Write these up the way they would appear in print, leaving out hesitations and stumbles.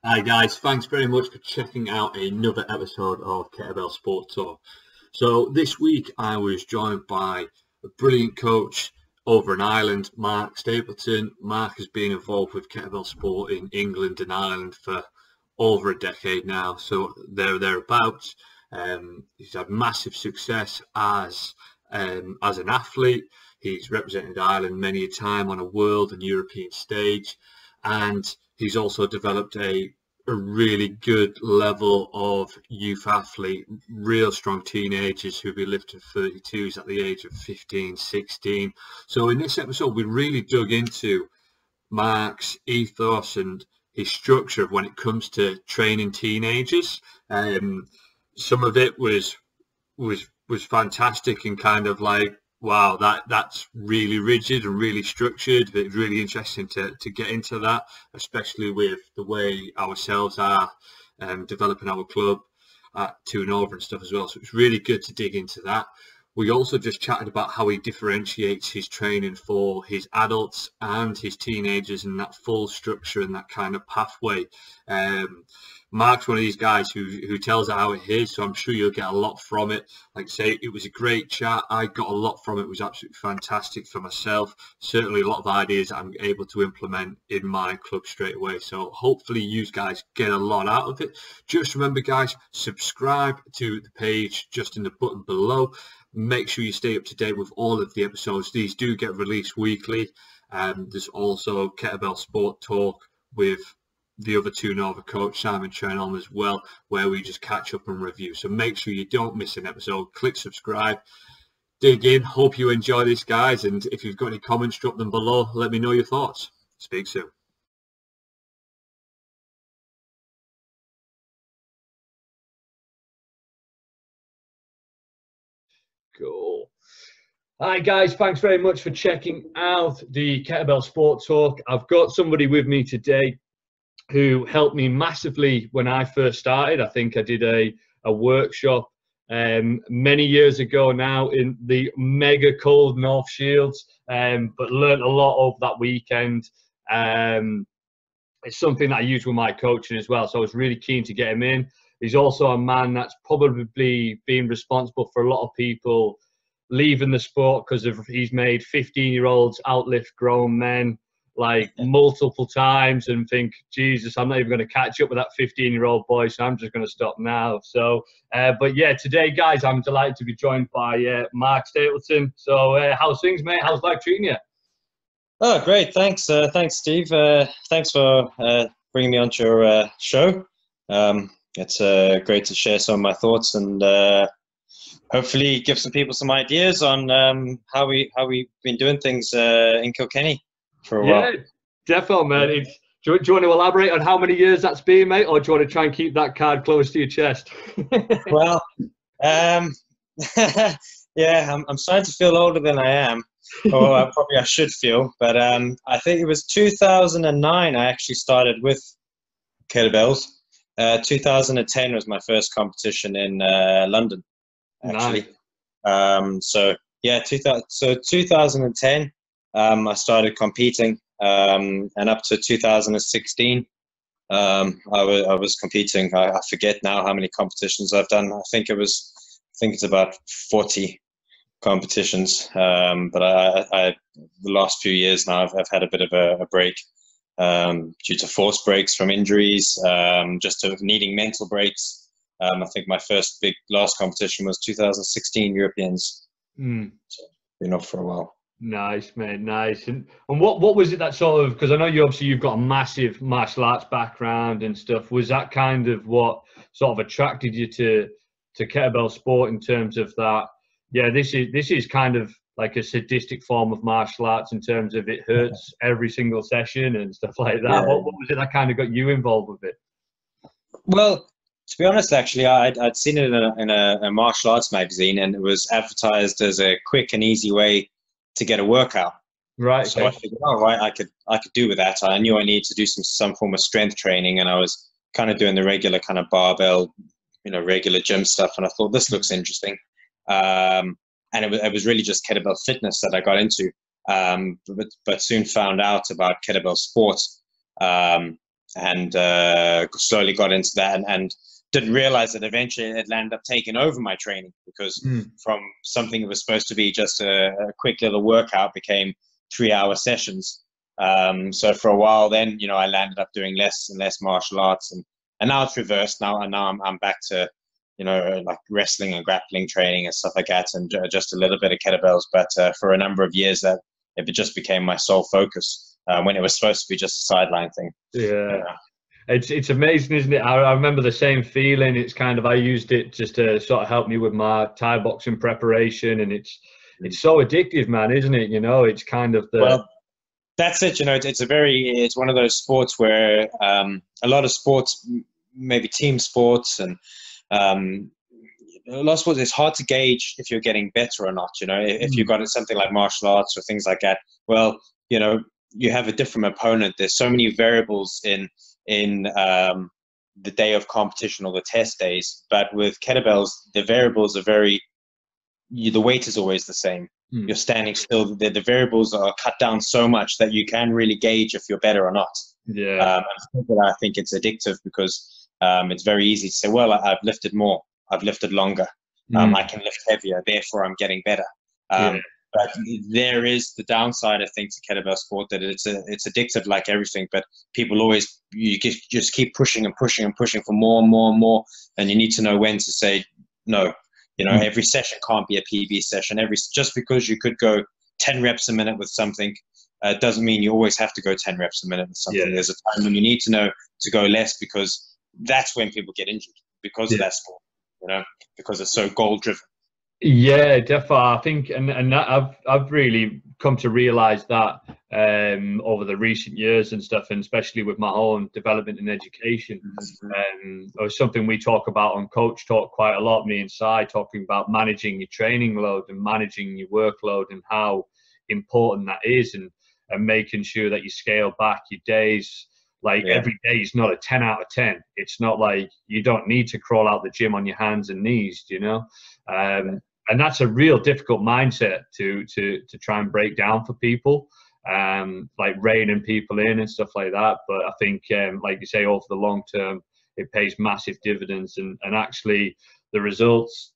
Hi guys, thanks very much for checking out another episode of Kettlebell Sport Talk. So this week I was joined by a brilliant coach over in Ireland, Mark Stapleton. Mark has been involved with kettlebell sport in England and Ireland for over a decade now, so thereabouts. He's had massive success as an athlete. He's represented Ireland many a time on a world and European stage, and he's also developed a really good level of youth athlete, real strong teenagers who'll be lifting 32s at the age of 15, 16. So in this episode, we really dug into Mark's ethos and his structure of when it comes to training teenagers. Some of it was fantastic and kind of like, wow, that's really rigid and really structured. It's really interesting to get into that, especially with the way ourselves are developing our club at 2 and over and stuff as well. So it's really good to dig into that. We also just chatted about how he differentiates his training for his adults and his teenagers and that full structure and that kind of pathway. Mark's one of these guys who tells it how it is, so I'm sure you'll get a lot from it. Like I say, it was a great chat. I got a lot from it. It was absolutely fantastic for myself. Certainly a lot of ideas I'm able to implement in my club straight away. So hopefully you guys get a lot out of it. Just remember, guys, subscribe to the page just in the button below. Make sure you stay up to date with all of the episodes. These do get released weekly. There's also Kettlebell Sport Talk with the other 2 Nova coach, Simon Trenholm, as well, where we just catch up and review. So make sure you don't miss an episode. Click subscribe, dig in. Hope you enjoy this, guys. And if you've got any comments, drop them below. Let me know your thoughts. Speak soon. Cool. Hi guys, thanks very much for checking out the Kettlebell Sport Talk. I've got somebody with me today who helped me massively when I first started. I think I did a workshop many years ago now in the mega cold North Shields, but learned a lot over that weekend. It's something that I use with my coaching as well, so I was really keen to get him in. He's also a man that's probably been responsible for a lot of people leaving the sport because he's made 15-year-olds outlift grown men like multiple times and think, Jesus, I'm not even going to catch up with that 15-year-old boy, so I'm just going to stop now. So, but yeah, today, guys, I'm delighted to be joined by Mark Stapleton. So, how's things, mate? How's life treating you? Oh, great. Thanks. Thanks, Steve. Thanks for bringing me onto your show. It's great to share some of my thoughts and hopefully give some people some ideas on how we've been doing things in Kilkenny for a while. Yeah, definitely, man. Do you want to elaborate on how many years that's been, mate, or do you want to try and keep that card close to your chest? Well, yeah, I'm starting to feel older than I am, or probably I should feel. But I think it was 2009 I actually started with kettlebells. 2010 was my first competition in London, actually. Nice. So yeah, 2010 I started competing, and up to 2016 I was competing. I forget now how many competitions I've done. I think it's about 40 competitions. But I the last few years now I've had a bit of a break due to forced breaks from injuries, just to needing mental breaks. I think my first big last competition was 2016 Europeans. So been off for a while. Nice, mate, nice. And what was it that sort of, because I know you've got a massive martial arts background and stuff, was that kind of what sort of attracted you to kettlebell sport in terms of that, yeah, this is kind of like a sadistic form of martial arts in terms of it hurts every single session and stuff like that. Yeah. What was it that kind of got you involved with it? Well, to be honest, actually, I'd seen it in a martial arts magazine, and it was advertised as a quick and easy way to get a workout. Right. So I figured, oh, right, I could do with that. I knew I needed to do some form of strength training, and I was kind of doing the regular kind of barbell, regular gym stuff, and I thought this looks interesting. And it was really just kettlebell fitness that I got into, but soon found out about kettlebell sports. and slowly got into that, and didn't realize that eventually it landed up taking over my training, because from something that was supposed to be just a quick little workout became 3-hour sessions. So for a while then, I landed up doing less and less martial arts, and now it's reversed. Now I'm back to, like wrestling and grappling training and stuff like that, and just a little bit of kettlebells. But for a number of years, that it just became my sole focus, when it was supposed to be just a sideline thing. Yeah. It's amazing, isn't it? I remember the same feeling. It's kind of, I used it just to sort of help me with my Thai boxing preparation, and it's so addictive, man, isn't it? It's kind of the... Well, that's it. It's one of those sports where a lot of sports, maybe team sports, and a lot of sports, it's hard to gauge if you're getting better or not. If you've got something like martial arts or things like that, well, you have a different opponent. There's so many variables in the day of competition or the test days. But with kettlebells, the variables are the weight is always the same. You're standing still. The variables are cut down so much that you can really gauge if you're better or not. Yeah. I think it's addictive because it's very easy to say, well, I've lifted more, I've lifted longer, I can lift heavier, therefore I'm getting better. But there is the downside, I think, to kettlebell sport, that it's addictive like everything. But people you just keep pushing and pushing and pushing for more and more and more, and you need to know when to say no. Every session can't be a PB session. Just because you could go 10 reps a minute with something doesn't mean you always have to go 10 reps a minute with something. There's a time when you need to know to go less, because that's when people get injured because of that sport, because it's so goal driven. Yeah, definitely. I think, and I've really come to realize that over the recent years and stuff, and especially with my own development and education. It was something we talk about on Coach Talk quite a lot, me and Si, talking about managing your training load and managing your workload, and how important that is, and making sure that you scale back your days. Like every day is not a 10 out of 10. It's not like you don't need to crawl out the gym on your hands and knees, and that's a real difficult mindset to try and break down for people, like reining people in and stuff like that. But I think, like you say, over the long term, it pays massive dividends, and actually the results,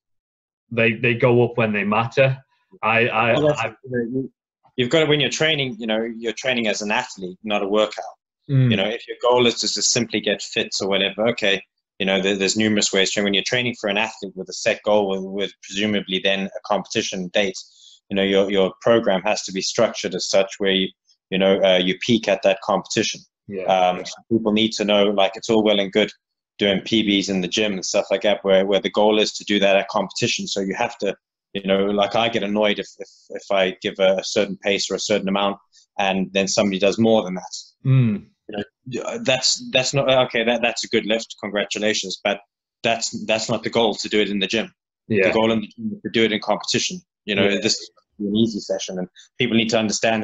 they go up when they matter. You've got to, when you're training, you're training as an athlete, not a workout. If your goal is to just simply get fit or whatever, okay, there's numerous ways to train. When you're training for an athlete with a set goal, with presumably then a competition date, your program has to be structured as such where you peak at that competition. So people need to know, like, it's all well and good doing PBs in the gym and stuff like that, where the goal is to do that at competition. So you have to, like, I get annoyed if I give a certain pace or a certain amount, and then somebody does more than that. That's not okay. That's a good lift. Congratulations, but that's not the goal, to do it in the gym. The goal in the gym is to do it in competition. This is an easy session, and people need to understand.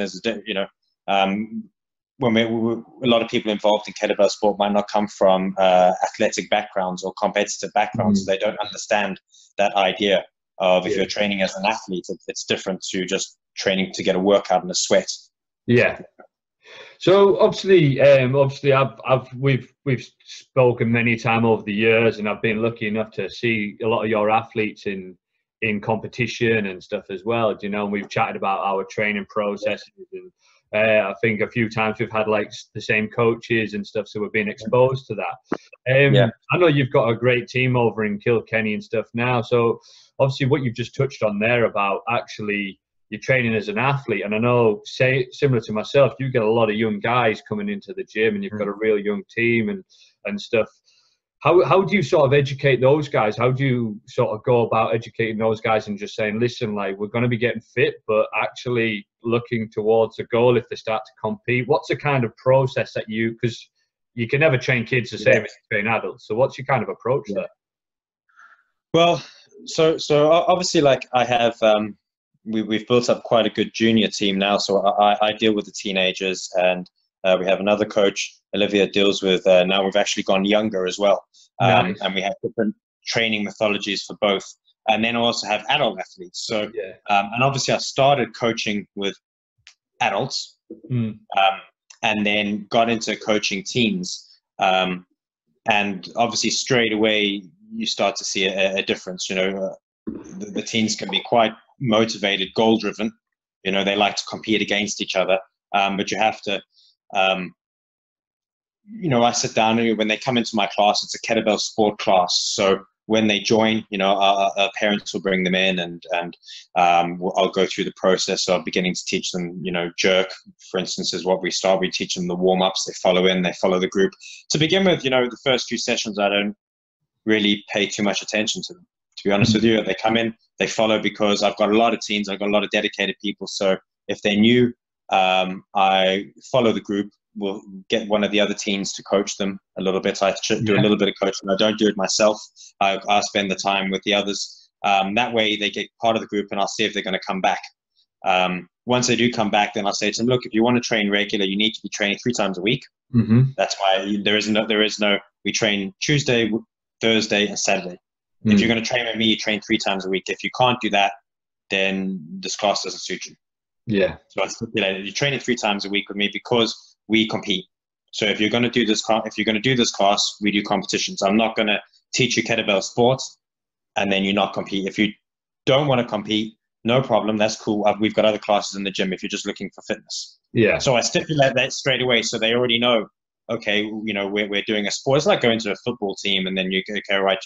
When a lot of people involved in kettlebell sport might not come from athletic backgrounds or competitive backgrounds, so they don't understand that idea of, if you're training as an athlete, it's different to just training to get a workout and a sweat. So obviously, we've spoken many times over the years, and I've been lucky enough to see a lot of your athletes in competition and stuff as well. And we've chatted about our training processes, and I think a few times we've had like the same coaches and stuff, so we've been exposed to that. I know you've got a great team over in Kilkenny and stuff now. So obviously, what you've just touched on there about actually you're training as an athlete, and I know, similar to myself, you get a lot of young guys coming into the gym, and you've got a real young team and stuff. How do you sort of educate those guys? How do you sort of go about educating those guys and just saying, listen, like, we're going to be getting fit, but actually looking towards a goal if they start to compete? What's the kind of process that because you can never train kids the same as you train adults. So what's your kind of approach there? Well, so obviously, like, I have, we've built up quite a good junior team now. So I deal with the teenagers, and we have another coach, Olivia, deals with, now we've actually gone younger as well. Nice. And we have different training methodologies for both. And then I also have adult athletes. So, and obviously I started coaching with adults, and then got into coaching teens. And obviously straight away you start to see a difference. The teens can be quite motivated, goal driven. They like to compete against each other, but you have to. I sit down, and when they come into my class, it's a kettlebell sport class. So when they join, our parents will bring them in, and I'll go through the process of beginning to teach them. Jerk, for instance, is what we start. We teach them the warm-ups. They follow the group. To begin with, the first few sessions, I don't really pay too much attention to them. To be honest with you, they come in, they follow, because I've got a lot of teens, I've got a lot of dedicated people. So if they're new, I follow the group. We'll get one of the other teens to coach them a little bit. I do a little bit of coaching. I don't do it myself. I spend the time with the others. That way they get part of the group, and I'll see if they're going to come back. Once they do come back, then I'll say to them, look, if you want to train regular, you need to be training 3 times a week. That's why there is no, we train Tuesday, Thursday, and Saturday. If you're going to train with me, you train 3 times a week. If you can't do that, then this class doesn't suit you. Yeah. So I stipulated you're training 3 times a week with me because we compete. So if you're going to do this class, we do competitions. I'm not going to teach you kettlebell sports and then you not compete. If you don't want to compete, no problem. That's cool. We've got other classes in the gym if you're just looking for fitness. Yeah. So I stipulate that straight away, so they already know. Okay, we're doing a sport. It's like going to a football team, and then you go, okay, right,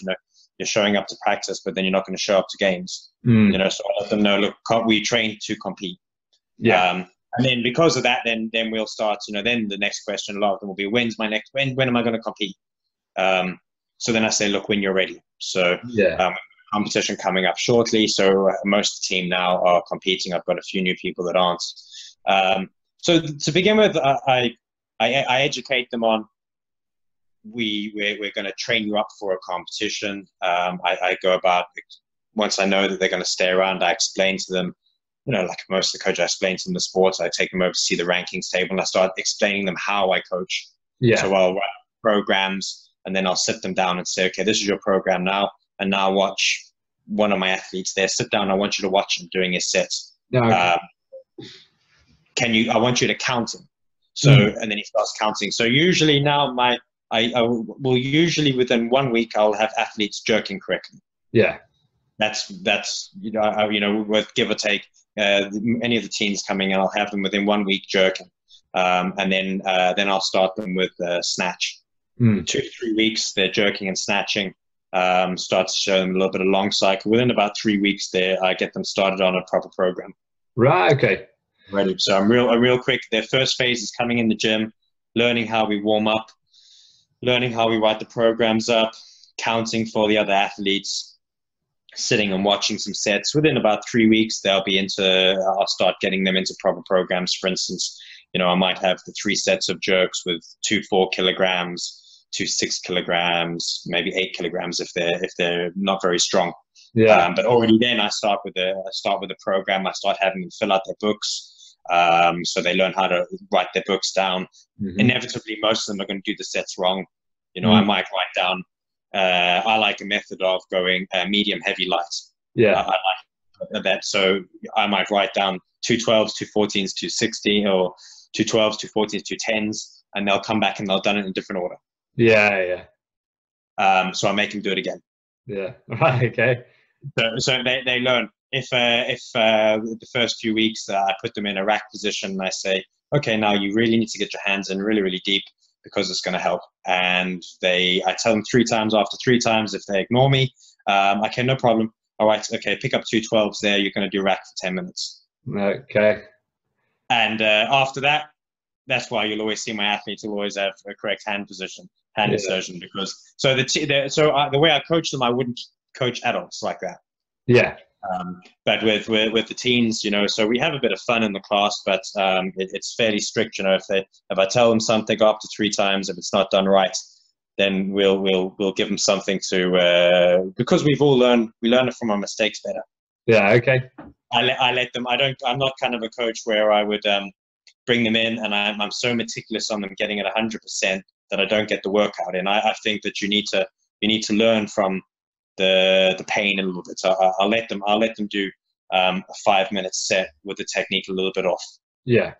you're showing up to practice, but then you're not going to show up to games. So I let them know, look, we train to compete. Yeah. And then because of that, then we'll start. Then the next question, a lot of them will be, when am I going to compete? So then I say, look, when you're ready. So competition coming up shortly. So most of the team now are competing. I've got a few new people that aren't. So to begin with, I educate them on we're going to train you up for a competition. I go about, once I know that they're going to stay around, I explain to them, like most of the coaches, I explain to them the sports. I take them over to see the rankings table, and I start explaining them how I coach. Yeah. So I'll write programs, and then I'll sit them down and say, okay, this is your program now, and now watch one of my athletes there. Sit down. I want you to watch him doing his sets. Okay. I want you to count him. So, and then he starts counting. So usually now I will usually within 1 week, I'll have athletes jerking correctly. Yeah. That's with give or take, any of the teens coming in, I'll have them within 1 week jerking. And then I'll start them with snatch. 2 to 3 weeks, they're jerking and snatching. Start to show them a little bit of long cycle. Within about 3 weeks there, I get them started on a proper program. Right. Okay. Ready. So I'm real quick. Their first phase is coming in the gym, learning how we warm up, learning how we write the programs up, counting for the other athletes, sitting and watching some sets. Within about 3 weeks, I'll start getting them into proper programs. For instance, I might have the 3 sets of jerks with 2 4 kilograms, 2 6 kilograms, maybe 8 kilograms if they're not very strong. Yeah. But already then I start with the program. I start having them fill out their books. So they learn how to write their books down. Inevitably, most of them are going to do the sets wrong. I might write down, I like a method of going medium, heavy, light. Yeah. I like that. So I might write down 2 12s, 2 14s, 2 16, or 2 12s, 2 14s, 2 10s, and they'll come back and they'll done it in a different order. Yeah. So I make them do it again. Yeah. Right. Okay. So they learn. If the first few weeks I put them in a rack position and I say, okay, now you really need to get your hands in really, really deep because it's going to help. And I tell them 3 times. After 3 times, if they ignore me, okay, no problem. All right, okay, pick up 2 12s there. You're going to do rack for 10 minutes. Okay. And after that, that's why you'll always see my athletes will always have a correct hand insertion, because the way I coach them, I wouldn't coach adults like that. Yeah. But with the teens, so we have a bit of fun in the class, but it's fairly strict. If I tell them something after 3 times, if it's not done right, then we'll give them something to because we learn it from our mistakes better. Yeah. Okay. I let them. I'm not kind of a coach where I would bring them in and I'm so meticulous on them getting it 100% that I don't get the workout in. I think that you need to learn from the pain a little bit. So I'll let them do a 5-minute set with the technique a little bit off. Yeah.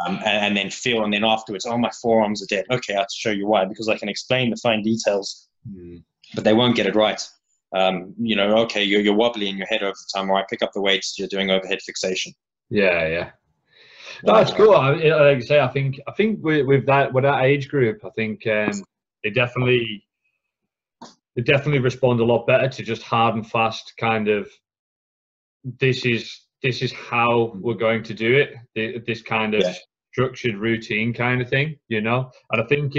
and then feel, and then afterwards, oh, my forearms are dead. Okay, I have to show you why, because I can explain the fine details, but they won't get it right. Okay, you're wobbly in your head over the time, or I pick up the weights, you're doing overhead fixation. Yeah. That's cool. Like I say, I think with that age group, I think they definitely respond a lot better to just hard and fast kind of, this is how we're going to do it. This kind of structured routine kind of thing, And I think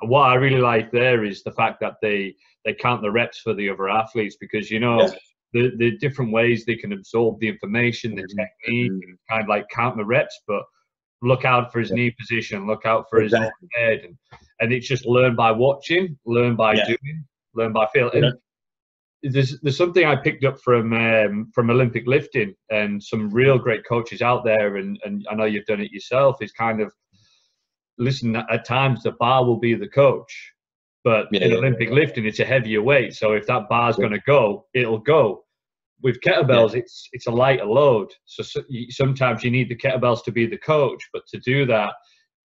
what I really like there is the fact that they count the reps for the other athletes, because the different ways they can absorb the information, the technique, kind of like count the reps, but look out for his knee position, look out for his head, and it's just learn by watching, learn by doing, learn by feeling. And there's something I picked up from Olympic lifting, and some real great coaches out there, and I know you've done it yourself, is kind of, listen, at times the bar will be the coach, but in Olympic lifting, it's a heavier weight, so if that bar's going to go, it'll go. With kettlebells, it's a lighter load, so sometimes you need the kettlebells to be the coach, but to do that,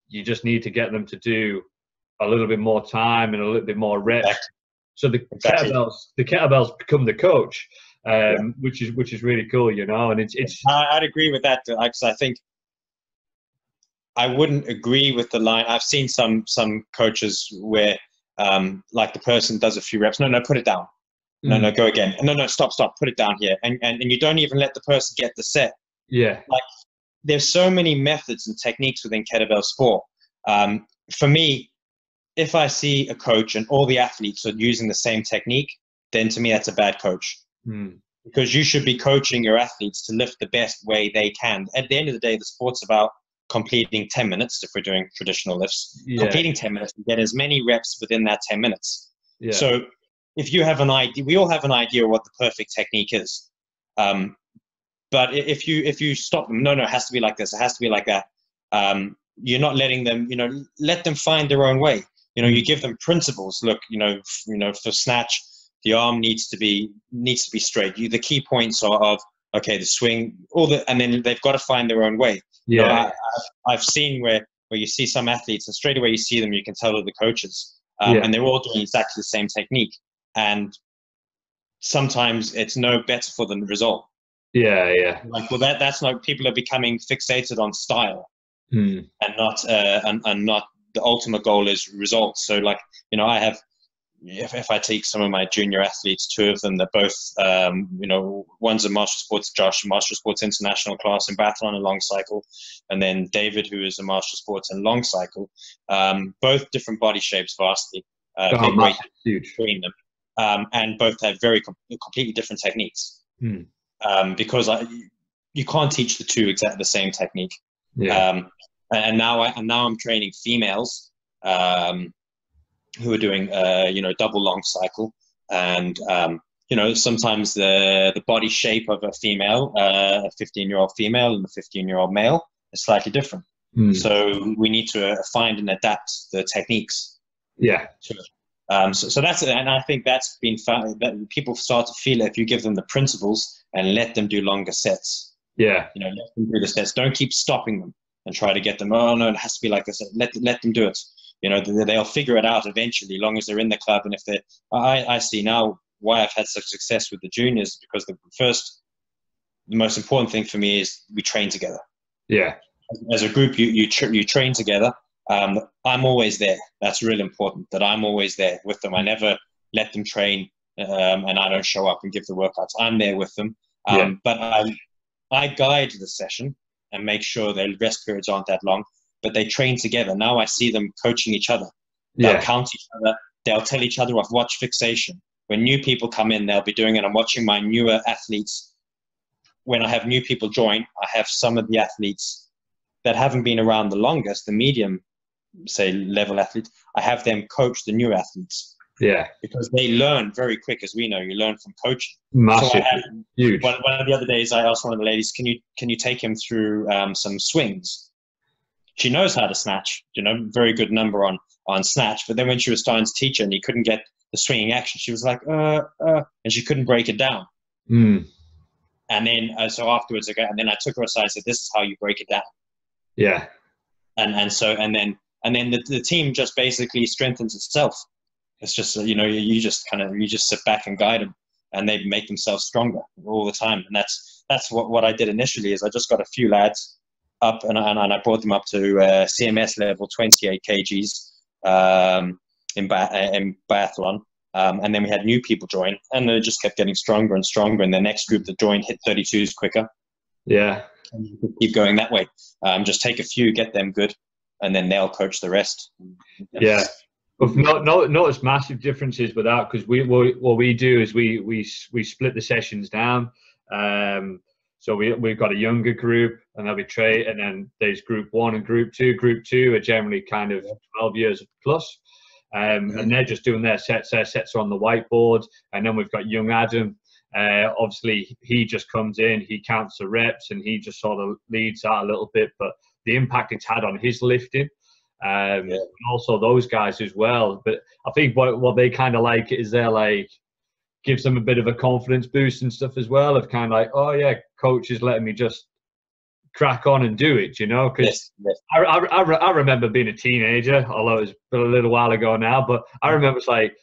you just need to get them to do a little bit more time and a little bit more reps. So the kettlebells become the coach, which is really cool, And it's. I'd agree with that, because I think I wouldn't agree with the line. I've seen some coaches where, like, the person does a few reps. No, put it down. No, go again. No, stop, put it down here. And you don't even let the person get the set. Yeah. Like, there's so many methods and techniques within kettlebell sport. For me, if I see a coach and all the athletes are using the same technique, then to me, that's a bad coach. Because you should be coaching your athletes to lift the best way they can. At the end of the day, the sport's about completing 10 minutes, if we're doing traditional lifts. Completing 10 minutes and get as many reps within that 10 minutes. So if you have an idea, we all have an idea of what the perfect technique is. But if you stop them, no, it has to be like this, it has to be like that. You're not letting them, let them find their own way. You give them principles. Look, for snatch, the arm needs to be straight. The key points are of, okay, the swing, and then they've got to find their own way. I've seen where you see some athletes, and straight away you see them, you can tell they're the coaches, and they're all doing exactly the same technique. And sometimes it's no better for them the result. Like, well, that's not, people are becoming fixated on style, and not the ultimate goal is results. So, like, I have, if I take some of my junior athletes, two of them, they're both, one's a Martial Sports, Josh, Martial Sports International class in biathlon and long cycle, and then David, who is a Martial Sports and long cycle, both different body shapes vastly, big weight between them. And both have very completely different techniques, because you can't teach the two exactly the same technique. And now I'm training females who are doing double long cycle, and sometimes the body shape of a female, a 15-year-old female and a 15-year-old male, is slightly different. So we need to find and adapt the techniques. To it. So that's it, and I think that's been found, that people start to feel it if you give them the principles and let them do longer sets. Let them do the sets. Don't keep stopping them and try to get them. Oh no, it has to be like this. Let them do it. They'll figure it out eventually, as long as they're in the club. And if they, I see now why I've had such success with the juniors, because the most important thing for me is we train together. As a group, you train together. I'm always there. That's really important, that I'm always there with them. I never let them train and I don't show up and give the workouts. I'm there with them. But I guide the session and make sure their rest periods aren't that long, but they train together. Now I see them coaching each other. They'll count each other. They'll tell each other off. Watch fixation. When new people come in, they'll be doing it. I'm watching my newer athletes. When I have new people join, I have some of the athletes that haven't been around the longest, the medium, say, level athletes. I have them coach the new athletes. Because they learn very quick, as we know. You learn from coaching. Massive, huge. One of the other days, I asked one of the ladies, "Can you take him through some swings?" She knows how to snatch, very good number on snatch. But then when she was starting to teach her and he couldn't get the swinging action, she was like, and she couldn't break it down. And then so afterwards, and then I took her aside and said, "This is how you break it down." and then the team just basically strengthens itself. It's just, you just sit back and guide them, and they make themselves stronger all the time. And that's what I did initially. Is I just got a few lads up, and I brought them up to CMS level, 28 kgs in biathlon. And then we had new people join, and they just kept getting stronger and stronger. And the next group that joined hit 32s quicker. Yeah. And you could keep going that way. Just take a few, get them good, and then they'll coach the rest. Yeah. We've noticed massive differences with that, because what we do is we split the sessions down. So we've got a younger group, and they'll be and then there's group 1 and group 2. Group 2 are generally kind of 12 years plus. And they're just doing their sets. Their sets are on the whiteboard. And then we've got young Adam. Obviously, he just comes in, he counts the reps, and he just sort of leads that a little bit. But the impact it's had on his lifting, and also those guys as well. But I think what they kind of like is they're like, gives them a bit of a confidence boost and stuff as well, of kind of like, oh yeah, coach is letting me just crack on and do it, because I remember being a teenager, although it's been a little while ago now, but I remember it's like,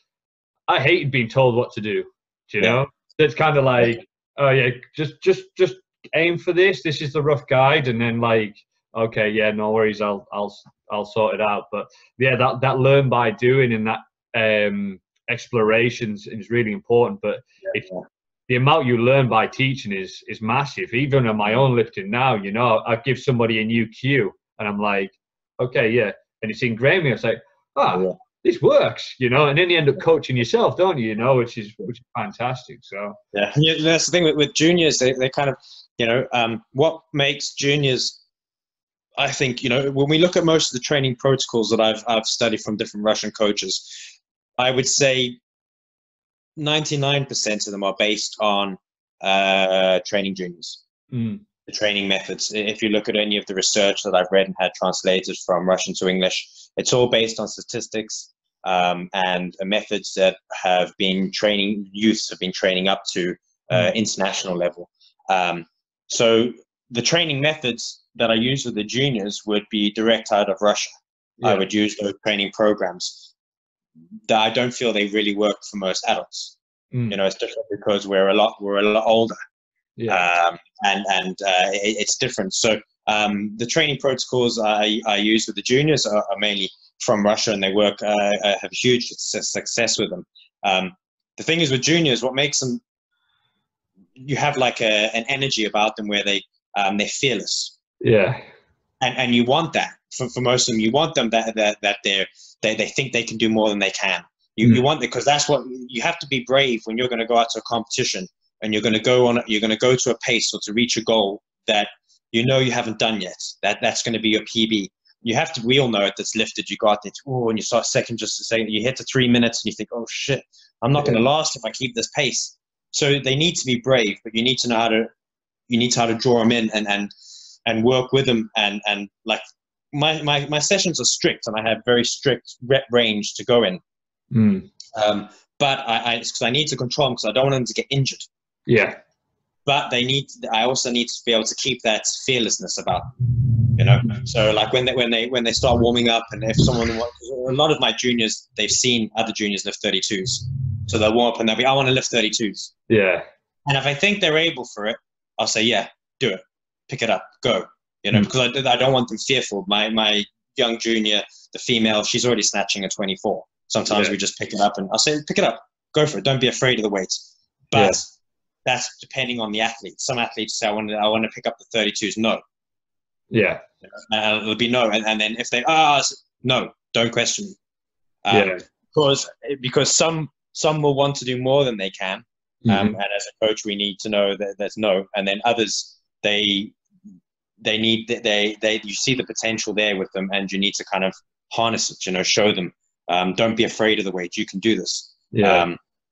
I hated being told what to do, know? It's kind of like, oh yeah, just aim for this. This is the rough guide, and then like, okay, yeah, no worries, I'll sort it out. But yeah, that learn by doing and that explorations is really important. But the amount you learn by teaching is massive. Even on my own lifting now, I give somebody a new cue, and I'm like, okay, yeah, and it's ingrained me. It's like, this works, and then you end up coaching yourself, don't you? Which is fantastic. So that's the thing with juniors. They kind of, what makes juniors, I think, when we look at most of the training protocols that I've studied from different Russian coaches, I would say 99% of them are based on training juniors. The training methods. If you look at any of the research that I've read and had translated from Russian to English, it's all based on statistics and methods that youths have been training up to international level. So the training methods that I use with the juniors would be direct out of Russia. I would use those training programs that I don't feel they really work for most adults. It's different because we're a lot older. And it's different. So the training protocols I use with the juniors are mainly from Russia, and they work. I have huge success with them. The thing is with juniors, what makes them, you have like an energy about them where they're fearless. And you want that for most of them. You want them that they think they can do more than they can. You want it, because that's what you have to be brave when you're going to go out to a competition, and you're going to go to a pace or to reach a goal that you haven't done yet. That's going to be your PB. You have to. We all know it. That's lifted. You got it. Oh, and you start second just to say you hit to 3 minutes, and you think, oh shit, I'm not going to last if I keep this pace. So they need to be brave, but you need to know how to draw them in and work with them. And like my sessions are strict, and I have very strict rep range to go in. But it's because I need to control them, because I don't want them to get injured. But I also need to be able to keep that fearlessness about them, So like when they start warming up, and if a lot of my juniors, they've seen other juniors lift 32s, so they'll warm up and they'll be, I want to lift 32s. And if I think they're able for it, I'll say, yeah, do it, pick it up, go. Because I don't want them fearful. My young junior, the female, she's already snatching a 24. Sometimes we just pick it up, and I'll say, pick it up, go for it. Don't be afraid of the weight. But that's depending on the athlete. Some athletes say, I want to pick up the 32s. No. It'll be no. And then if they no, don't question me. Because some will want to do more than they can. And as a coach, we need to know that there's no. And then others, you see the potential there with them, and you need to kind of harness it, show them. Don't be afraid of the weight. You can do this.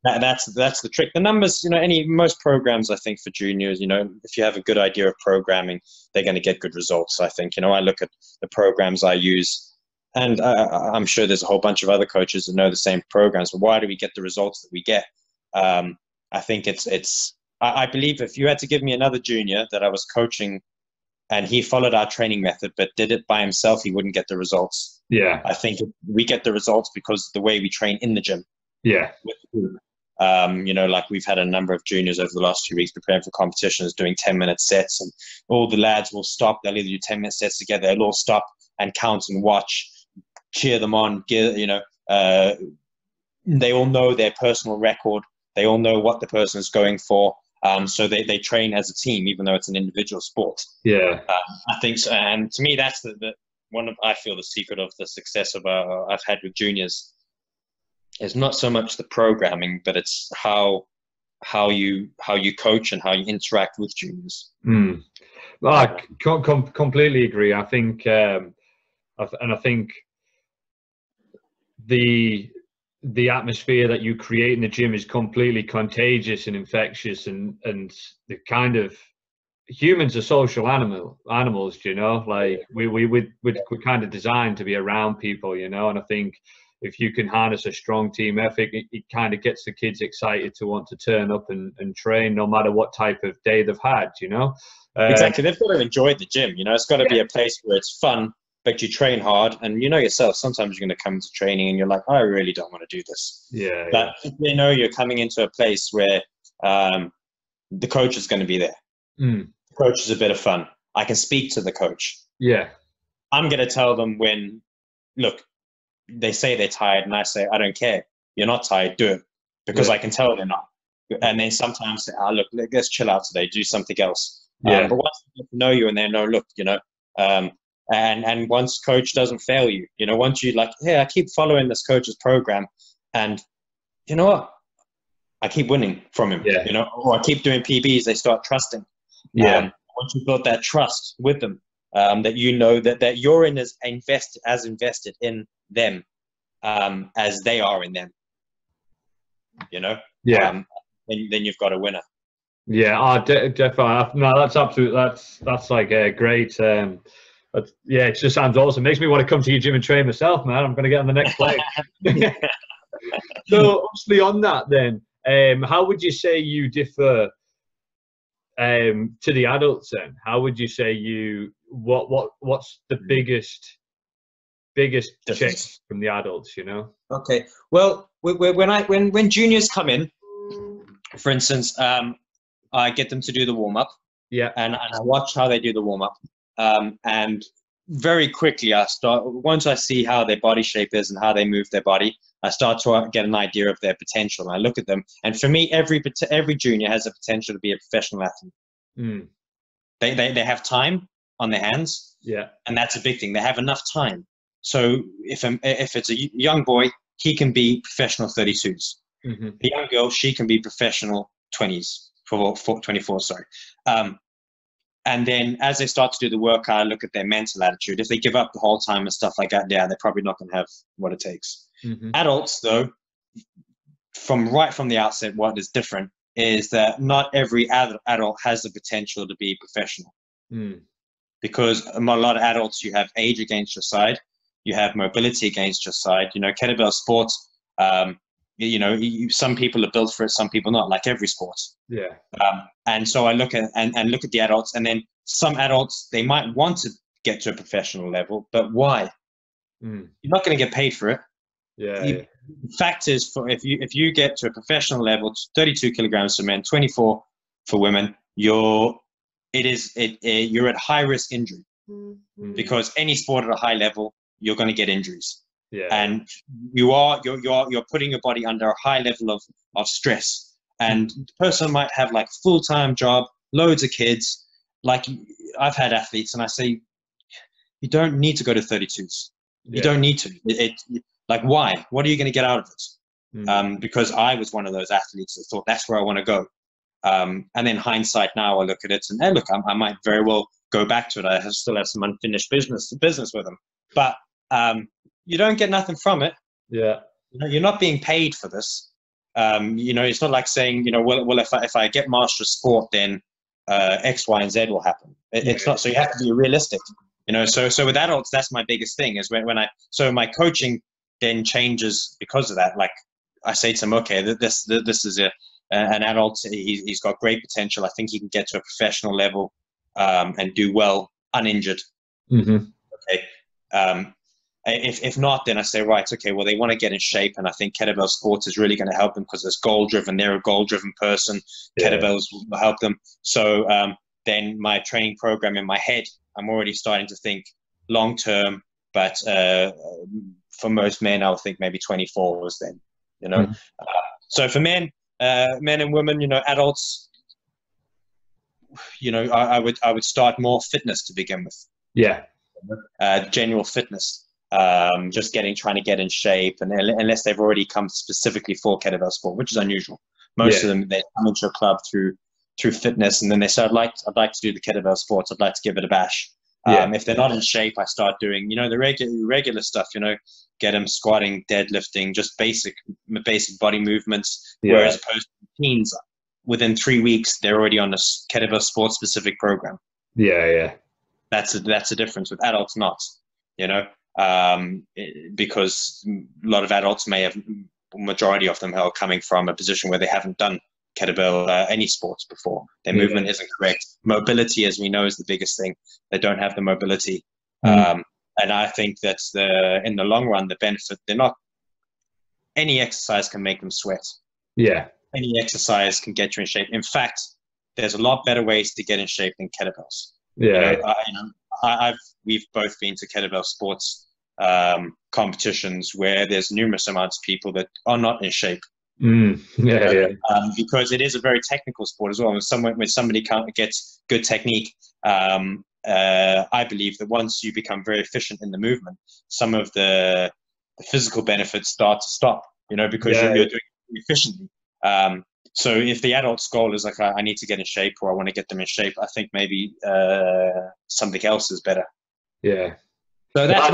That's the trick. The numbers, most programs, I think for juniors, if you have a good idea of programming, they're going to get good results. I think, I look at the programs I use, and I'm sure there's a whole bunch of other coaches that know the same programs, but why do we get the results that we get? I think I believe if you had to give me another junior that I was coaching and he followed our training method, but did it by himself, he wouldn't get the results. Yeah. I think we get the results because of the way we train in the gym. Yeah. With the group. Like we've had a number of juniors over the last few weeks preparing for competitions, doing 10-minute sets, and all the lads will stop. They'll either do 10-minute sets together. They'll all stop and count and watch, cheer them on. They all know their personal record. They all know what the person is going for. So they train as a team, even though it's an individual sport. Yeah. I think so. And to me, that's I feel the secret of the success I've had with juniors is not so much the programming, but it's how you coach and how you interact with juniors. Well, I completely agree. I think, and I think the atmosphere that you create in the gym is completely contagious and infectious, and the kind of humans are social animals, like we're kind of designed to be around people, and I think if you can harness a strong team ethic, it kind of gets the kids excited to want to turn up and train no matter what type of day they've had, Exactly. They've got to enjoy the gym, it's got to be a place where it's fun, but you train hard, and yourself, sometimes you're going to come to training and you're like, I really don't want to do this. Yeah. But if they know you're coming into a place where the coach is going to be there. The coach is a bit of fun. I can speak to the coach. Yeah. I'm going to tell them look, they say they're tired, and I say, I don't care. You're not tired, do it. Because I can tell they're not. And then sometimes say, look, let's chill out today, do something else. Yeah. But once they get to know you and they know, look, and once coach doesn't fail you, once you like, hey, I keep following this coach's program, and you know what? I keep winning from him, or I keep doing PBs, they start trusting. Yeah. Once you build that trust with them, that that you're as invested in them as they are in them, Yeah. Then you've got a winner. Yeah, definitely. No, that's absolutely, that's like a great. It just sounds awesome. Makes me want to come to your gym and train myself, man. I'm going to get on the next plane. So, obviously, on that, then, how would you say you differ to the adults? Then, how would you say what's the biggest change from the adults? Okay. Well, when juniors come in, for instance, I get them to do the warm up. Yeah. And I watch how they do the warm up. And very quickly, once I see how their body shape is and how they move their body, I start to get an idea of their potential. And I look at them, and for me, every junior has a potential to be a professional athlete. They have time on their hands. Yeah. And that's a big thing. They have enough time. So if it's a young boy, he can be professional 32s. Mm-hmm. The young girl, she can be professional 20s, 24, sorry. And then as they start to do the work, I look at their mental attitude. If they give up the whole time and stuff like that, they're probably not going to have what it takes. Mm-hmm. Adults, though, from the outset, what is different is that not every adult has the potential to be professional. Because a lot of adults, you have age against your side, you have mobility against your side. Kettlebell sports, some people are built for it, some people not, like every sport. Yeah. And so I look at look at the adults, and then some adults, they might want to get to a professional level, but why? You're not going to get paid for it. Yeah. The fact is, if you get to a professional level, 32 kilograms for men, 24 for women, you're at high risk injury, because any sport at a high level, you're going to get injuries. Yeah. And you're putting your body under a high level of stress. And the person might have like a full-time job, loads of kids. Like I've had athletes, and I say, you don't need to go to 32s. You don't need to. Like, why? What are you going to get out of it? Because I was one of those athletes that thought that's where I want to go. And then hindsight now, I look at it and, hey, look, I might very well go back to it. I still have some unfinished business with them. But you don't get nothing from it. Yeah. You're not being paid for this. It's not like saying, well, if I get master of sport, then X, Y, and Z will happen. It's not. So you have to be realistic. So with adults, that's my biggest thing is so my coaching then changes because of that. Like I say to them, okay, this is an adult. He's got great potential. I think he can get to a professional level and do well uninjured. Mm-hmm. Okay. If not, then I say, right, okay, well, they want to get in shape, and I think kettlebell sports is really going to help them because it's goal-driven. They're a goal-driven person. Yeah. Kettlebells will help them. So then my training program in my head, I'm already starting to think long-term, but for most men, I'll think maybe 24 was then, you know. Mm. So for men and women, you know, adults, you know, I would start more fitness to begin with. Yeah. General fitness, just trying to get in shape, and unless they've already come specifically for kettlebell sport, which is unusual. Most of them, they come into a club through fitness, and then they say, I'd like to do the kettlebell sports. I'd like to give it a bash. If they're not in shape, I start doing, you know, the regular stuff, you know, get them squatting, deadlifting, just basic body movements. Whereas opposed to teens, within 3 weeks, they're already on a kettlebell sport specific program. Yeah. That's a difference. With adults, not, you know, because a lot of adults majority of them are coming from a position where they haven't done kettlebell any sports before. Their movement isn't correct. Mobility, as we know, is the biggest thing. They don't have the mobility. And I think that's in the long run, the benefit, any exercise can make them sweat. Yeah. Any exercise can get you in shape. In fact, there's a lot better ways to get in shape than kettlebells. Yeah. We've both been to kettlebell sports competitions where there's numerous amounts of people that are not in shape. Because it is a very technical sport as well. When somebody gets good technique, I believe that once you become very efficient in the movement, some of the physical benefits start to stop. You know, because you're doing it efficiently. So if the adult's goal is like, I need to get in shape, or I want to get them in shape, I think maybe something else is better. Yeah. So that's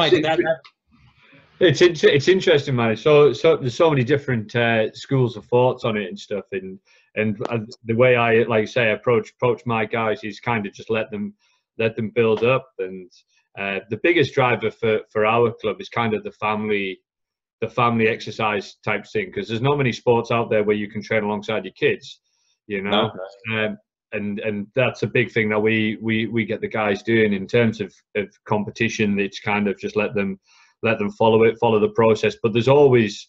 It's interesting, man. So there's so many different schools of thoughts on it and stuff, and the way I, like you say, approach my guys is kind of just let them build up. And the biggest driver for our club is kind of the family exercise type thing, because there's not many sports out there where you can train alongside your kids, you know. No. And that's a big thing that we get the guys doing in terms of competition. It's kind of just let them follow the process. But there's always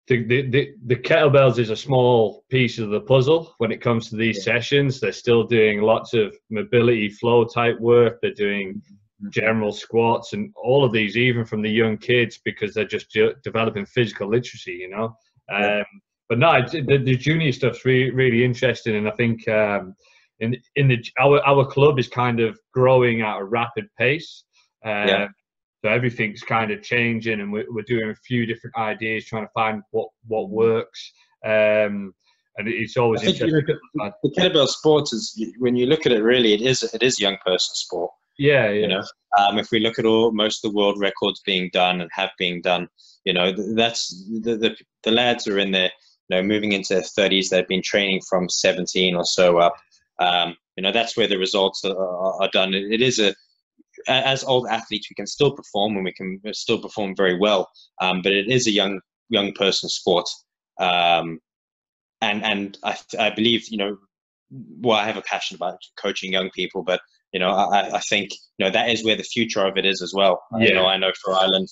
the kettlebells is a small piece of the puzzle when it comes to these sessions. They're still doing lots of mobility flow type work. They're doing general squats and all of these, even from the young kids, because they're just developing physical literacy, you know. But no, the junior stuff's really interesting, and I think our club is kind of growing at a rapid pace. So everything's kind of changing, and we're doing a few different ideas, trying to find what works. And it's always interesting. The kettlebell sports is, when you look at it, really, it is young person sport. Yeah. You know, if we look at most of the world records being done and have been done, you know, that's the lads are in their, you know, moving into their 30s. They've been training from 17 or so up. You know, that's where the results are done. It is as old athletes, we can still perform, and we can still perform very well. But it is a young person sport. And I believe, you know, well, I have a passion about coaching young people, but you know, I think, you know, that is where the future of it is as well. You know, I know for Ireland,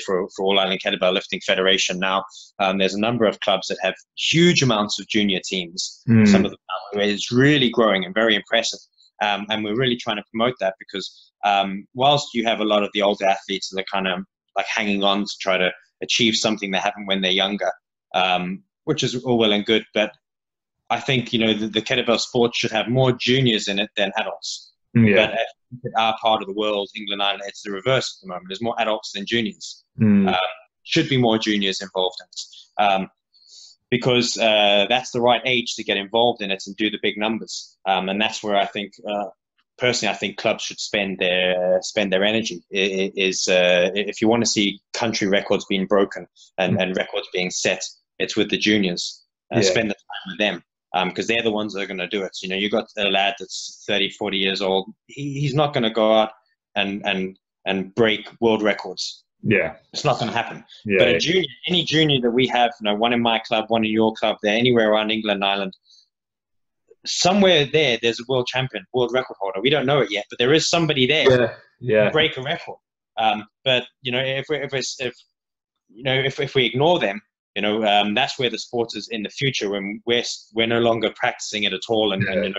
for All Ireland Kettlebell Lifting Federation now, there's a number of clubs that have huge amounts of junior teams. Some of them, it's really growing and very impressive. And we're really trying to promote that, because whilst you have a lot of the older athletes that are kind of like hanging on to try to achieve something they haven't when they're younger, which is all well and good, but I think, you know, the kettlebell sport should have more juniors in it than adults. But at our part of the world, England, Ireland, it's the reverse at the moment. There's more adults than juniors. Should be more juniors involved in it, because that's the right age to get involved in it and do the big numbers. And that's where I think, personally, I think clubs should spend their energy. If you want to see country records being broken and records being set, it's with the juniors. Spend the time with them. Because they're the ones that are going to do it. You know, you got a lad that's 30, 40 years old. He's not going to go out and break world records. Yeah, it's not going to happen. But a junior, any junior that we have, you know, one in my club, one in your club, they're anywhere around England, Ireland, somewhere there's a world champion, world record holder. We don't know it yet, but there is somebody there Yeah, to yeah, break a record. But if we ignore them, that's where the sport is in the future, when we're no longer practicing it at all, and yeah,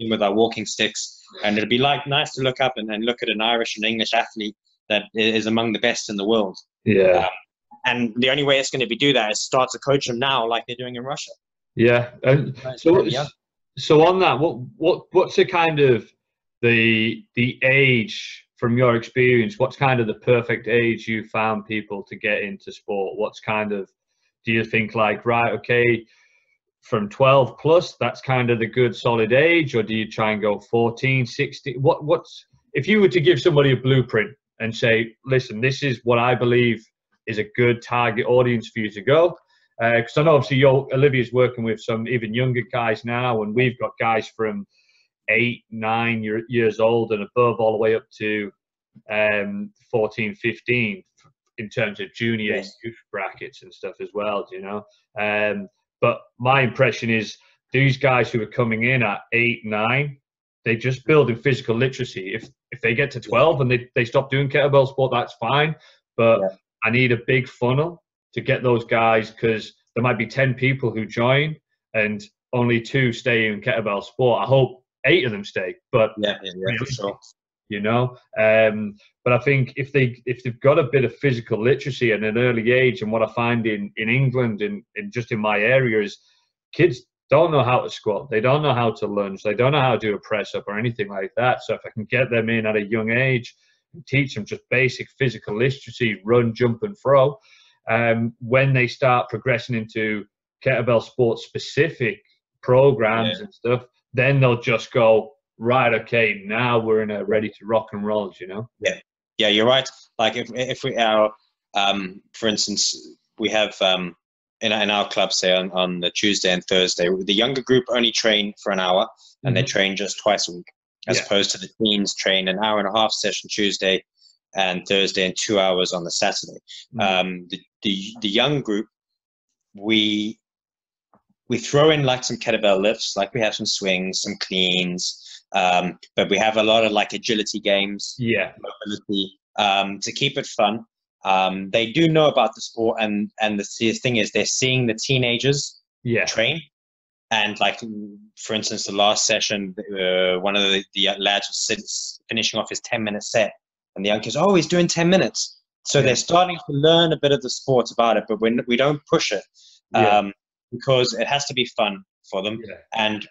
with our walking sticks. And it'd be nice to look up and look at an Irish and English athlete that is among the best in the world. yeah, And the only way it's going to do that is start to coach them now, like they're doing in Russia. yeah. And so on that, what's the kind of the age from your experience? What's kind of the perfect age you found people to get into sport? What's kind of, do you think like, right, okay, from 12 plus, that's kind of the good solid age, or do you try and go 14, 16? What's, if you were to give somebody a blueprint and say, listen, this is what I believe is a good target audience for you to go? Because I know obviously Olivia's working with some even younger guys now, and we've got guys from 8, 9 years old and above, all the way up to 14, 15 in terms of junior youth brackets and stuff as well, but my impression is these guys who are coming in at 8, 9, they just build in physical literacy. If they get to 12 and they stop doing kettlebell sport, that's fine. But I need a big funnel to get those guys, because there might be 10 people who join and only 2 stay in kettlebell sport. I hope 8 of them stay, but for sure. But I think if they've got a bit of physical literacy at an early age, and what I find in England and just in my area is kids don't know how to squat, they don't know how to lunge, they don't know how to do a press up or anything like that. So if I can get them in at a young age and teach them just basic physical literacy, run, jump and throw, when they start progressing into kettlebell sport specific programs and stuff, then they'll just go, right, okay, now we're ready to rock and roll, Yeah, you're right. Like if we for instance, we have in our club, say on the Tuesday and Thursday, the younger group only train for an hour, and they train just twice a week, as opposed to the teens train an hour and a half session Tuesday and Thursday, and 2 hours on the Saturday. The young group, we throw in like some kettlebell lifts, like we have some swings, some cleans, but we have a lot of like agility games, mobility, to keep it fun. They do know about the sport, and the thing is, they're seeing the teenagers train. And like, for instance, the last session, one of the lads was finishing off his 10-minute set, and the young kids, he's doing 10 minutes. So they're starting to learn a bit of the sport about it, but we don't push it, because it has to be fun for them. And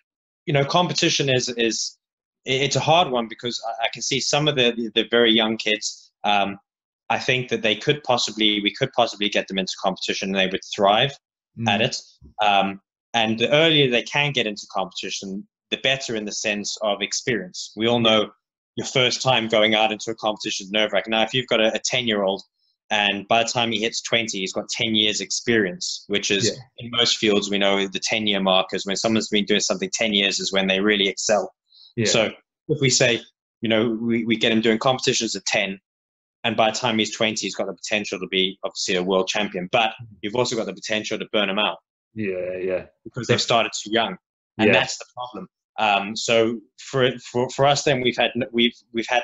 competition is it's a hard one, because I can see some of the very young kids. I think that we could possibly get them into competition, and they would thrive at it. And the earlier they can get into competition, the better, in the sense of experience. We all know your first time going out into a competition is nerve-wracking. Now, if you've got a 10-year-old, and by the time he hits 20, he's got 10 years experience, which is in most fields, we know the 10-year mark is when someone's been doing something 10 years is when they really excel. So if we say, we get him doing competitions at 10, and by the time he's 20, he's got the potential to be obviously a world champion, but you've also got the potential to burn him out. Because they've started too young, and that's the problem. So for us, then we've had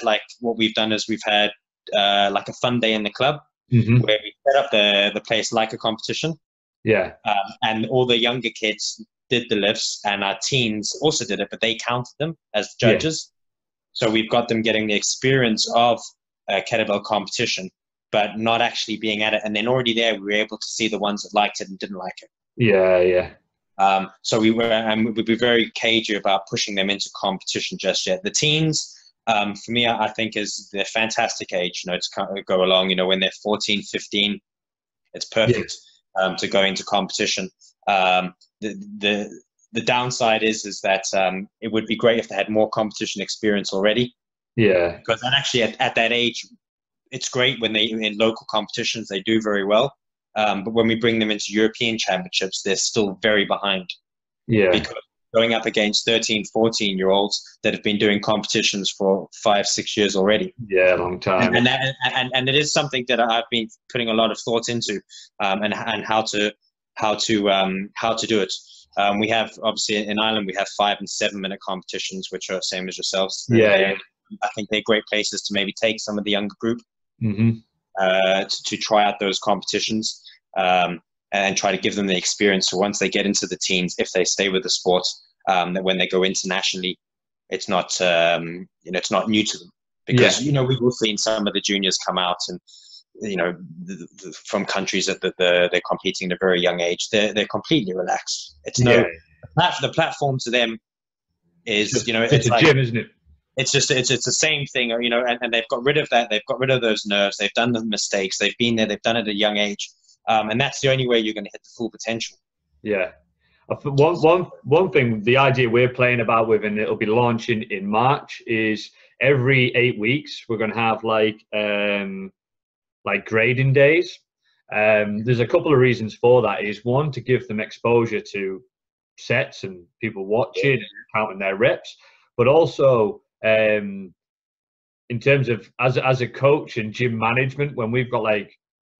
like, what we've done is we've had like a fun day in the club, where we set up the place like a competition. And all the younger kids did the lifts, and our teens also did it, but they counted them as judges. So we've got them getting the experience of kettlebell competition, but not actually being at it. And then already there, we were able to see the ones that liked it and didn't like it. So we'd be very cagey about pushing them into competition just yet. The teens, for me, I think is the fantastic age, to go along, when they're 14, 15, it's perfect to go into competition. The downside is that it would be great if they had more competition experience already. Because then actually at that age, it's great when in local competitions, they do very well. But when we bring them into European championships, they're still very behind. Because going up against 13, 14-year-olds that have been doing competitions for 5, 6 years already. A long time. And it is something that I've been putting a lot of thought into, and how to do it. We have, obviously, in Ireland, we have 5 and 7 minute competitions, which are same as yourselves. Yeah. I think they're great places to maybe take some of the younger group Mm-hmm. to try out those competitions, and try to give them the experience. So once they get into the teens, if they stay with the sport, that when they go internationally, it's not it's not new to them, because we've all seen some of the juniors come out and from countries that they're competing at a very young age. They're completely relaxed. It's the platform to them is it's a like, gym, isn't it? It's just it's the same thing, and they've got rid of that. They've got rid of those nerves. They've done the mistakes. They've been there. They've done it at a young age, and that's the only way you're going to hit the full potential. Yeah. One thing, the idea we're playing about with, and it'll be launching in March, is every 8 weeks we're going to have like grading days. There's a couple of reasons for that. Is one, to give them exposure to sets and people watching and counting their reps, but also in terms of as a coach and gym management, when we've got like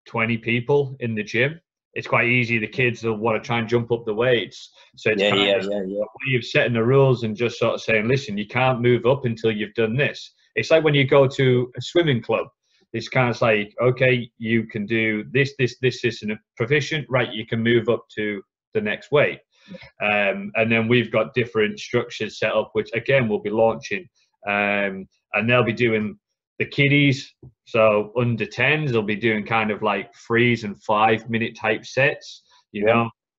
20 people in the gym, it's quite easy. The kids will want to try and jump up the weights. So it's a way of setting the rules and just sort of saying, listen, you can't move up until you've done this. It's like when you go to a swimming club. It's kind of like, okay, you can do this, and proficient, right? You can move up to the next weight. And then we've got different structures set up, which again we'll be launching. And they'll be doing the kiddies, so under 10s, they'll be doing kind of like 3 and 5 minute type sets,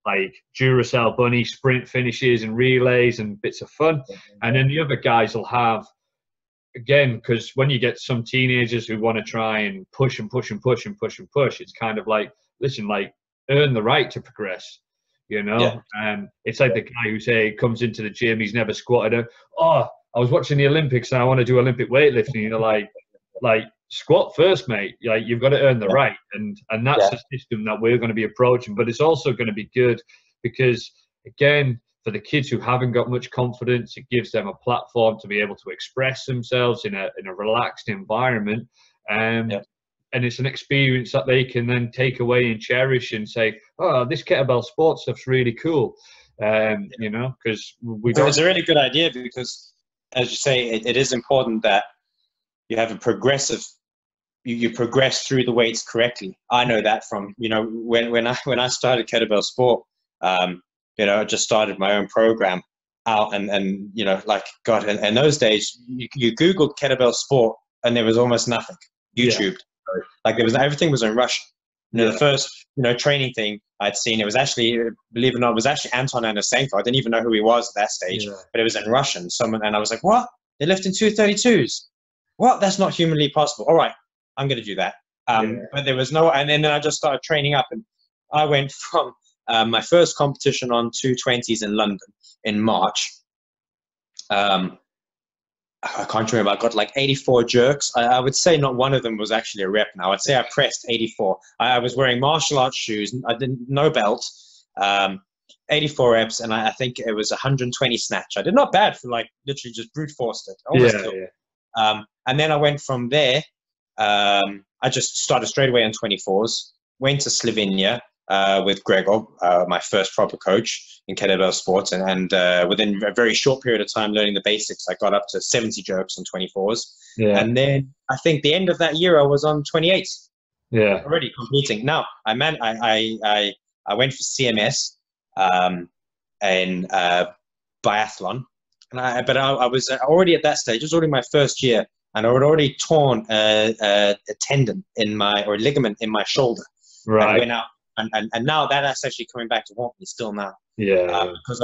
like Duracell bunny sprint finishes and relays and bits of fun. And then the other guys will have, again, because when you get some teenagers who want to try and push, it's kind of like, listen, like, earn the right to progress, And it's like the guy who comes into the gym, he's never squatted. I was watching the Olympics and I want to do Olympic weightlifting. Like squat first, mate. Like, you've got to earn the right, and that's the system that we're going to be approaching. But it's also going to be good because, again, for the kids who haven't got much confidence, it gives them a platform to be able to express themselves in a relaxed environment. And it's an experience that they can then take away and cherish and say, oh, this kettlebell sport stuff's really cool. Because it's a really good idea, because, as you say, it is important that you have a progressive, you progress through the weights correctly. I know that from, when I started kettlebell sport, I just started my own program out, and God, in those days, you Googled kettlebell sport and there was almost nothing. YouTube, everything was in Russian. The first, training thing I'd seen, it was actually, believe it or not, it was actually Anton Anasenko. I didn't even know who he was at that stage, but it was in Russian. And I was like, what? They're lifting 232s. What? That's not humanly possible. All right, I'm going to do that. But there was no, and then I just started training up, and I went from my first competition on 220s in London in March. I can't remember. I got like 84 jerks. I would say not one of them was actually a rep now. I'd say I pressed 84. I was wearing martial arts shoes. I didn't, no belt. 84 reps, and I think it was 120 snatch. I did not bad for like literally just brute forced it. Almost killed. And then I went from there. I just started straight away on 24s. Went to Slovenia with Gregor, my first proper coach in kettlebell sports, and within a very short period of time learning the basics, I got up to 70 jerks on 24s. And then I think the end of that year I was on 28s. Already competing. Now I went for CMS in biathlon, but I was already at that stage. It was already my first year, and I had already torn a tendon or ligament in my shoulder. Right. And I went out. And now that's actually coming back to haunt me still now. Because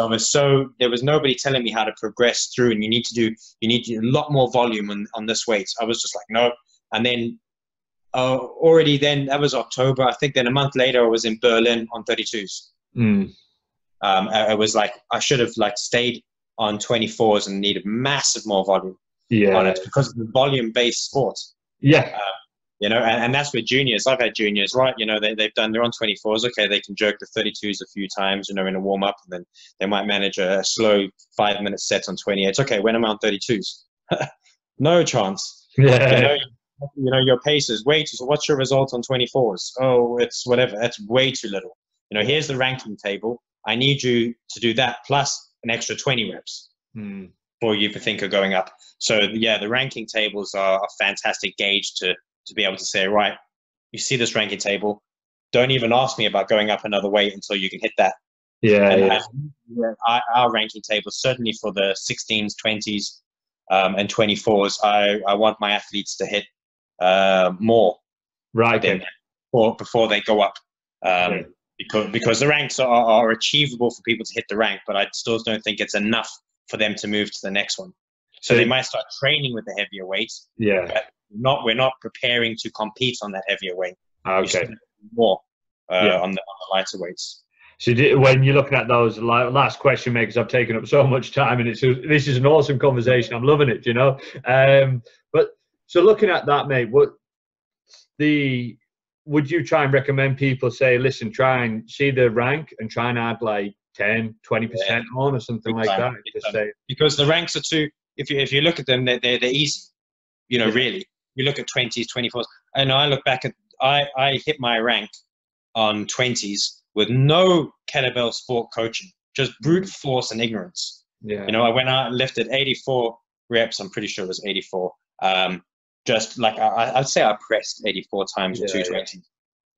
there was nobody telling me how to progress through, and you need to do a lot more volume on this weight. I was just like, no. And then already then, that was October. I think then a month later I was in Berlin on 32s. I was like, I should have stayed on 24s and needed massive more volume on it, because of the volume-based sport. And that's where juniors, I've had juniors, right? They're on 24s. Okay, they can jerk the 32s a few times, in a warm up, and then they might manage a slow 5-minute set on 28s. Okay, when am I on 32s? No chance. Your pace is way too. So what's your result on 24s? Oh, it's whatever. That's way too little. Here's the ranking table. I need you to do that plus an extra 20 reps before you think of going up. So yeah, the ranking tables are a fantastic gauge to be able to say, right, you see this ranking table, don't even ask me about going up another weight until you can hit that. Our ranking table, certainly for the 16s, 20s, and 24s, I want my athletes to hit more before they go up, because the ranks are achievable for people to hit the rank, but I still don't think it's enough for them to move to the next one. So they might start training with the heavier weights, but we're not preparing to compete on that heavier weight. Okay. More on the lighter weights. So when you're looking at those, last question, mate, because I've taken up so much time, and this is an awesome conversation. I'm loving it, you know. But so looking at that, mate, would you try and recommend people say, listen, try and see the rank and try and add like 10, 20% on or something like that? Because the ranks are too. If you look at them, they're easy. You know, really. You look at 20s, 24s, and I look back at I hit my rank on 20s with no kettlebell sport coaching, just brute force and ignorance. Yeah. You know, when I lifted 84 reps, I'm pretty sure it was 84. Just like I'd say I pressed 84 times with 220. Yeah.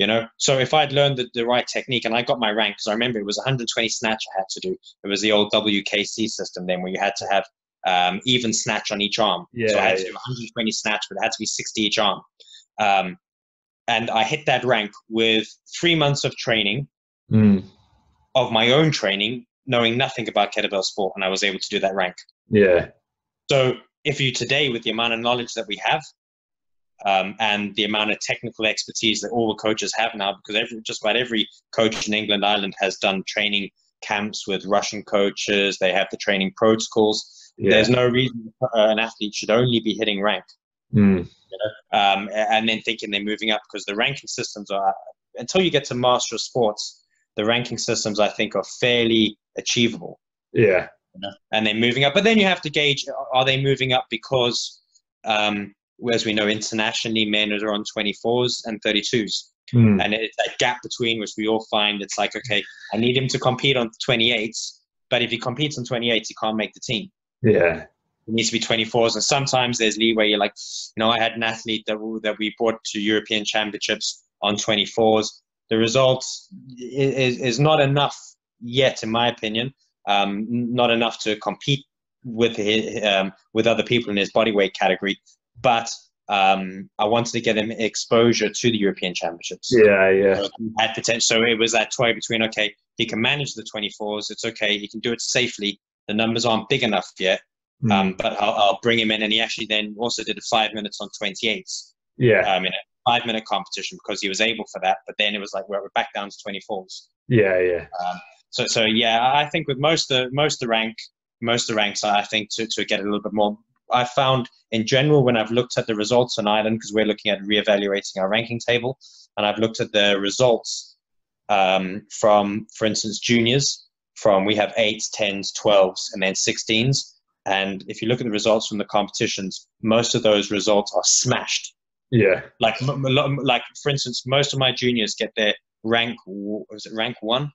You know, so if I'd learned the right technique, and I got my rank, because I remember it was 120 snatch I had to do. It was the old WKC system then, where you had to have even snatch on each arm. So I had to do 120 snatch, but it had to be 60 each arm. And I hit that rank with 3 months of training, of my own training, knowing nothing about kettlebell sport, and I was able to do that rank. Yeah. So if you today, with the amount of knowledge that we have, and the amount of technical expertise that all the coaches have now, because just about every coach in England, Ireland has done training camps with Russian coaches. They have the training protocols. Yeah. There's no reason an athlete should only be hitting rank. You know? And then thinking they're moving up, because the ranking systems are, until you get to master of sports, the ranking systems, I think, are fairly achievable. Yeah. You know? And they're moving up. But then you have to gauge, are they moving up because, as we know, internationally, men are on 24s and 32s. And it's that gap between, which we all find, it's like, okay, I need him to compete on 28s, but if he competes on 28s, he can't make the team. Yeah. It needs to be 24s. And sometimes there's leeway. You're like, you know, I had an athlete that we brought to European Championships on 24s. The results is not enough yet, in my opinion. Not enough to compete with other people in his bodyweight category. But I wanted to get him exposure to the European Championships. Yeah. So he had potential. So it was that toy between, okay, he can manage the 24s. It's okay. He can do it safely. The numbers aren't big enough yet. But I'll bring him in. And he actually then also did 5 minutes on 28s. Yeah. In a 5-minute competition, because he was able for that. But then it was like, we're back down to 24s. Yeah. So yeah, I think with most of the ranks, I think to get a little bit more. I found in general, when I've looked at the results on Ireland, because we're looking at reevaluating our ranking table, and I've looked at the results from, for instance, juniors, we have 8s, 10s, 12s, and then 16s. And if you look at the results from the competitions, most of those results are smashed. Yeah. Like for instance, most of my juniors get their rank 1? I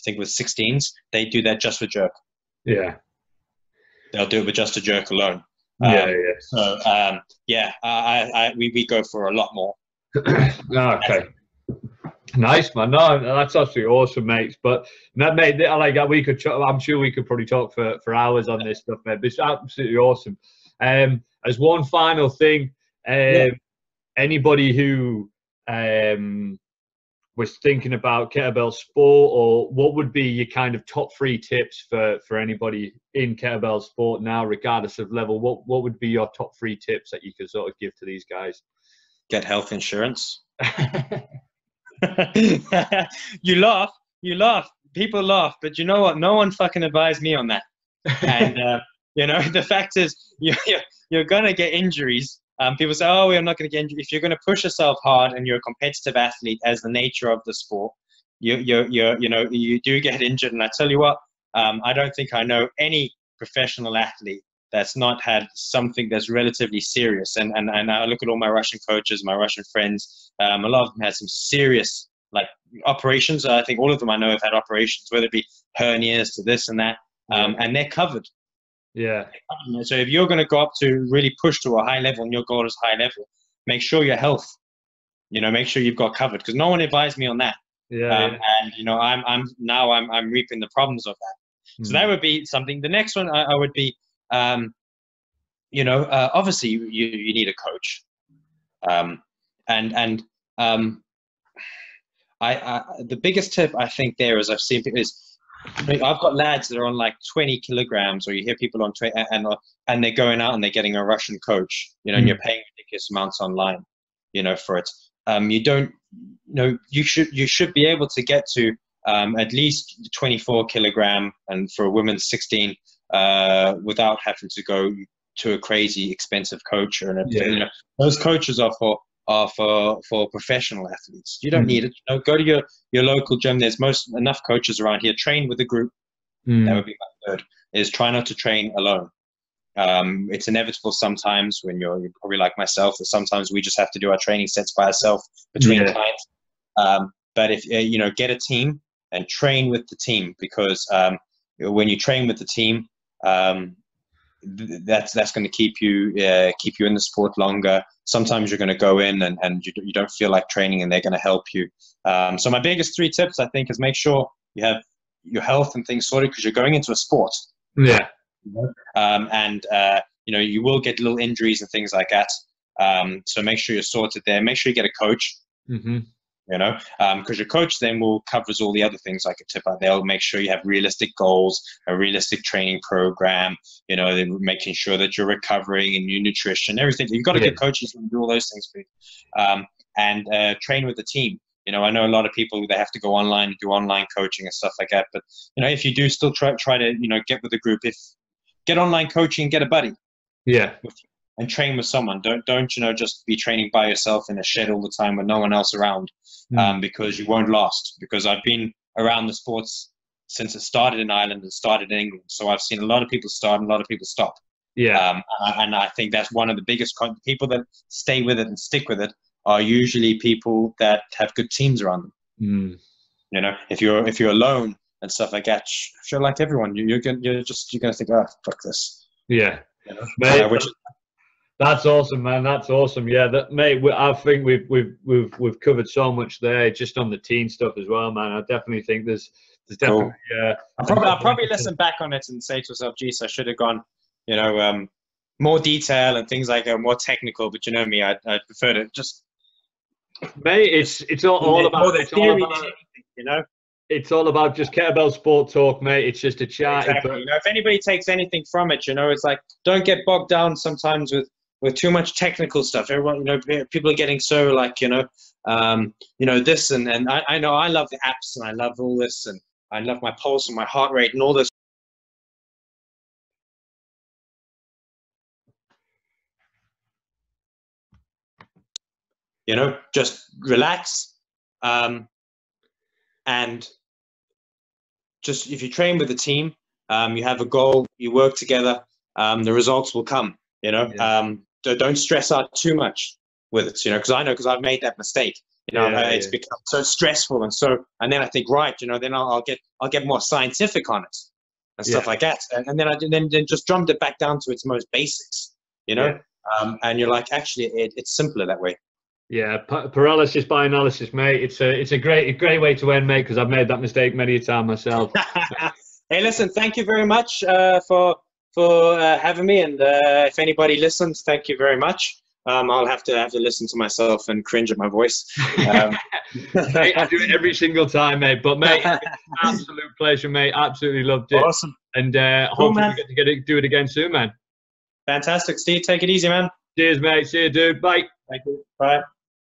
think with 16s, they do that just with jerk. Yeah. They'll do it with just a jerk alone. So we go for a lot more. Okay. Nice, man. No, that's absolutely awesome, mate. But mate, I like that. I'm sure we could probably talk for hours on this stuff, mate. But it's absolutely awesome. As one final thing, anybody who was thinking about kettlebell sport, or what would be your kind of top 3 tips for anybody in kettlebell sport now, regardless of level? What would be your top 3 tips that you could sort of give to these guys? Get health insurance. You laugh. People laugh, but you know what? No one fucking advised me on that. And you know, the fact is, you're gonna get injuries. People say, "Oh, I'm not gonna get injured." If you're gonna push yourself hard and you're a competitive athlete, as the nature of the sport, you do get injured. And I tell you what, I don't think I know any professional athlete that's not had something that's relatively serious. And I look at all my Russian coaches, my Russian friends. A lot of them had some serious, like operations. I think all of them I know have had operations, whether it be hernias to this and that, and they're covered. Yeah. So if you're going to go up to really push to a high level and your goal is high level, make sure your health, make sure you've got covered, because no one advised me on that. And I'm reaping the problems of that. So that would be something. The next one I would be, obviously you need a coach. The biggest tip I think there is I've seen is, I've got lads that are on like 20 kilograms, or you hear people on 20, and they're going out and they're getting a Russian coach, and you're paying ridiculous amounts online, for it. You should be able to get to at least 24 kilogram, and for a woman 16, without having to go to a crazy expensive coach or anything. Those coaches are for professional athletes. You don't need it. Go to your local gym. There's enough coaches around here. Train with a group. That would be my third. Is try not to train alone. It's inevitable sometimes when you're probably like myself, that sometimes we just have to do our training sets by ourselves between clients. But if get a team and train with the team, because when you train with the team, that's going to keep you in the sport longer. Sometimes you're going to go in and you don't feel like training, and they're going to help you. So my biggest 3 tips, I think, is make sure you have your health and things sorted, because you're going into a sport. Yeah. You will get little injuries and things like that. So make sure you're sorted there. Make sure you get a coach. Because your coach then will covers all the other things like a tip out. They'll make sure you have realistic goals, a realistic training program, they're making sure that you're recovering and your nutrition, everything. You've got a good coach who's going to do all those things for you. And train with the team. I know a lot of people, they have to go online and do online coaching and stuff like that. But, if you do still try to, get with a group, get online coaching, get a buddy. Yeah. And train with someone. Don't just be training by yourself in a shed all the time with no one else around, because you won't last. Because I've been around the sports since it started in Ireland and started in England, so I've seen a lot of people start and a lot of people stop. Yeah. And I think that's one of the biggest people that stay with it and stick with it are usually people that have good teams around them. If you're alone and stuff like that, sure, like everyone, you're gonna think, oh, fuck this. Yeah. That's awesome, man. That's awesome. Yeah, mate. I think we've covered so much there, just on the teen stuff as well, man. I definitely think there's definitely. Cool. I'll probably listen back on it and say to myself, "Geez, I should have gone, more detail and things like more technical." But me, I prefer to just. Mate, it's all about It's all about just kettlebell sport talk, mate. It's just a chat. Exactly. If anybody takes anything from it, it's like, don't get bogged down sometimes with too much technical stuff. Everyone, people are getting so like, this and I know I love the apps and I love all this and I love my pulse and my heart rate and all this. Just relax, and just if you train with a team, you have a goal, you work together, the results will come. Don't stress out too much with it, because I've made that mistake. It's become so stressful and then I think, right, then I'll get more scientific on it and stuff like that, and then just drummed it back down to its most basics, and you're like, actually, it's simpler that way. Yeah, paralysis by analysis, mate. It's a great way to end, mate, because I've made that mistake many a time myself. Hey, listen, thank you very much for having me, and if anybody listens, thank you very much. I'll have to listen to myself and cringe at my voice. Mate, I do it every single time, mate. But mate, absolute pleasure, mate. Absolutely loved it. Awesome. And hopefully we get to do it again soon, man. Fantastic, Steve. Take it easy, man. Cheers, mate. See you, dude. Bye. Thank you. Bye.